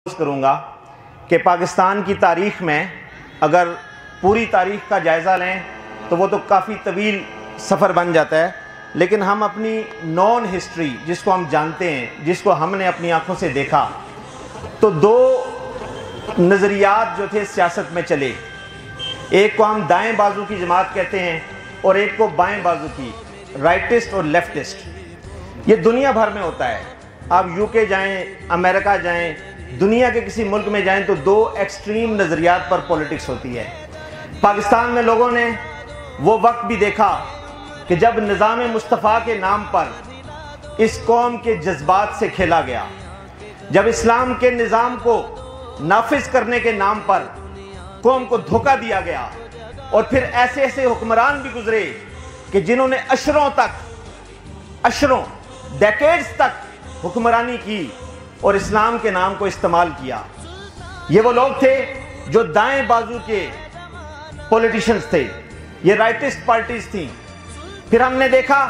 करूँगा कि पाकिस्तान की तारीख़ में अगर पूरी तारीख़ का जायज़ा लें तो वो तो काफ़ी तवील सफ़र बन जाता है, लेकिन हम अपनी नॉन हिस्ट्री जिसको हम जानते हैं, जिसको हमने अपनी आँखों से देखा, तो दो नज़रियात जो थे सियासत में चले। एक को हम दाएं बाजू की जमात कहते हैं और एक को बाएं बाजू की, राइटिस्ट और लेफ्टिस्ट। ये दुनिया भर में होता है। आप यूके जाएं, अमेरिका जाएं, दुनिया के किसी मुल्क में जाएं तो दो एक्सट्रीम नज़रियात पर पॉलिटिक्स होती है। पाकिस्तान में लोगों ने वो वक्त भी देखा कि जब निज़ाम मुस्तफ़ा के नाम पर इस कौम के जज्बात से खेला गया, जब इस्लाम के निज़ाम को नाफिज करने के नाम पर कौम को धोखा दिया गया, और फिर ऐसे ऐसे हुक्मरान भी गुजरे कि जिन्होंने अशरों डेकेड्स तक हुक्मरानी की और इस्लाम के नाम को इस्तेमाल किया। ये वो लोग थे जो दाएं बाजू के पॉलिटिशियंस थे, ये राइटिस्ट पार्टीज थी। फिर हमने देखा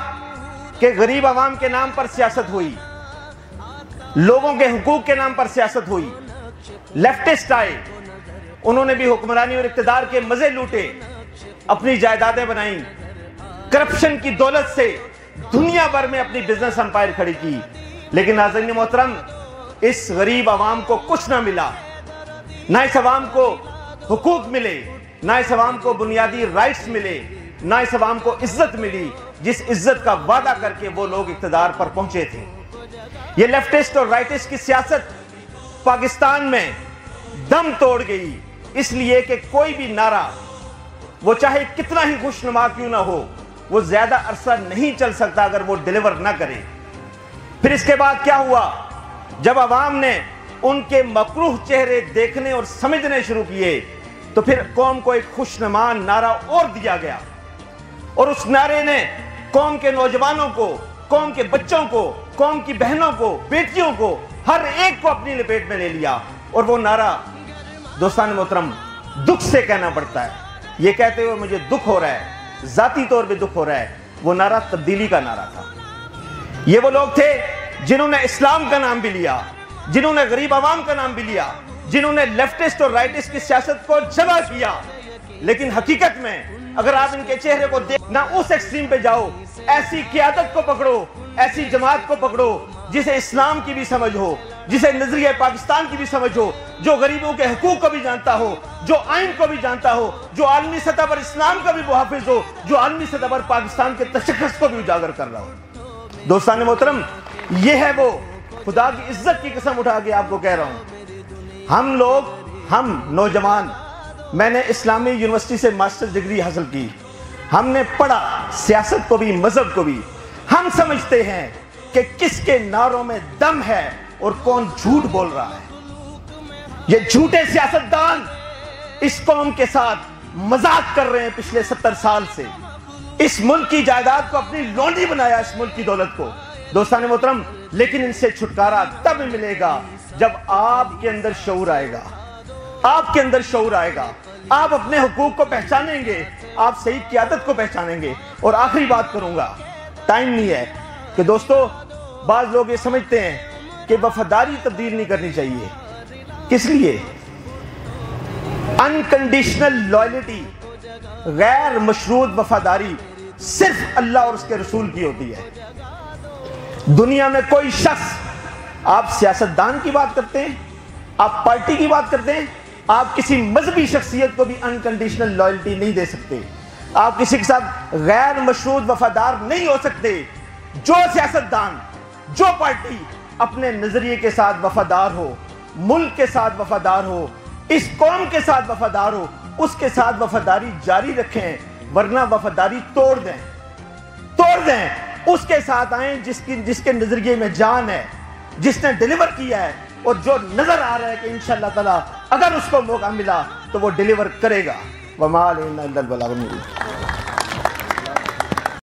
कि गरीब आवाम के नाम पर सियासत हुई, लोगों के हुकूक के नाम पर सियासत हुई। लेफ्टिस्ट आए, उन्होंने भी हुक्मरानी और इक़्तिदार के मजे लूटे, अपनी जायदादें बनाई, करप्शन की दौलत से दुनिया भर में अपनी बिजनेस एम्पायर खड़ी की। लेकिन नाज़रीन मोहतरम, इस गरीब आवाम को कुछ ना मिला, ना इस आवाम को हुकूक मिले, ना इस आवाम को बुनियादी राइट्स मिले, ना इस आवाम को इज्जत मिली जिस इज्जत का वादा करके वो लोग इक़्तिदार पर पहुंचे थे। ये लेफ्टिस्ट और राइटिस्ट की सियासत पाकिस्तान में दम तोड़ गई, इसलिए कि कोई भी नारा, वो चाहे कितना ही खुशनुमा क्यों ना हो, वो ज्यादा अरसा नहीं चल सकता अगर वो डिलीवर ना करे। फिर इसके बाद क्या हुआ? जब अवाम ने उनके मकरूह चेहरे देखने और समझने शुरू किए, तो फिर कौम को एक खुशनुमा नारा और दिया गया, और उस नारे ने कौम के नौजवानों को, कौम के बच्चों को, कौम की बहनों को, बेटियों को, हर एक को अपनी लपेट में ले लिया। और वो नारा, दोस्तान मोहतरम, दुख से कहना पड़ता है, ये कहते हुए मुझे दुख हो रहा है, जाती तौर पे दुख हो रहा है, वो नारा तब्दीली का नारा था। ये वो लोग थे जिन्होंने इस्लाम का नाम भी लिया, जिन्होंने गरीब आवाम का नाम भी लिया, जिन्होंने लेफ्टिस्ट और राइटिस्ट की सियासत को जमा किया। लेकिन हकीकत में अगर आप इनके चेहरे को देख, ना उस एक्सट्रीम पे जाओ, ऐसी क़यादत को पकड़ो, ऐसी जमात को पकड़ो जिसे इस्लाम की भी समझ हो, जिसे नजरिया पाकिस्तान की भी समझ हो, जो गरीबों के हुकूक को भी जानता हो, जो आइन को भी जानता हो, जो आलमी सतह पर इस्लाम का भी मुहाफिज हो, जो आलमी सतह पर पाकिस्तान के तशख्खुस को भी उजागर कर रहा हो। दोस्तान मोहतरम, ये है वो, खुदा की इज्जत की कसम उठा के आपको कह रहा हूं, हम नौजवान, मैंने इस्लामी यूनिवर्सिटी से मास्टर्स डिग्री हासिल की, हमने पढ़ा सियासत को भी, मजहब को भी। हम समझते हैं कि किसके नारों में दम है और कौन झूठ बोल रहा है। ये झूठे सियासतदान इस कौम के साथ मजाक कर रहे हैं पिछले 70 साल से। इस मुल्क की जायदाद को अपनी लौंडी बनाया, इस मुल्क की दौलत को। दोस्तान मोहतरम, लेकिन इनसे छुटकारा तब मिलेगा जब आपके अंदर शऊर आएगा, आपके अंदर शऊर आएगा, आप अपने हुकूक को पहचानेंगे, आप सही क़यादत को पहचानेंगे। और आखिरी बात करूंगा, टाइम नहीं है, कि दोस्तों बाज लोग ये समझते हैं कि वफादारी तब्दील नहीं करनी चाहिए। किस लिए? अनकंडीशनल लॉयल्टी, गैर मशरूत वफादारी सिर्फ अल्लाह और उसके रसूल की होती है। दुनिया में कोई शख्स, आप सियासतदान की बात करते हैं, आप पार्टी की बात करते हैं, आप किसी मजहबी शख्सियत को भी अनकंडीशनल लॉयल्टी नहीं दे सकते, आप किसी के साथ गैर मशरूत वफादार नहीं हो सकते। जो सियासतदान, जो पार्टी अपने नजरिए के साथ वफादार हो, मुल्क के साथ वफादार हो, इस कौम के साथ वफादार हो, उसके साथ वफादारी जारी रखें, वरना वफादारी तोड़ दें, उसके साथ आए जिसके नजरिए में जान है, जिसने डिलीवर किया है, और जो नजर आ रहा है कि इंशाअल्लाह ताला अगर उसको मौका मिला तो वो डिलीवर करेगा। वमा अलैना इल्लल बलागुल मुबीन।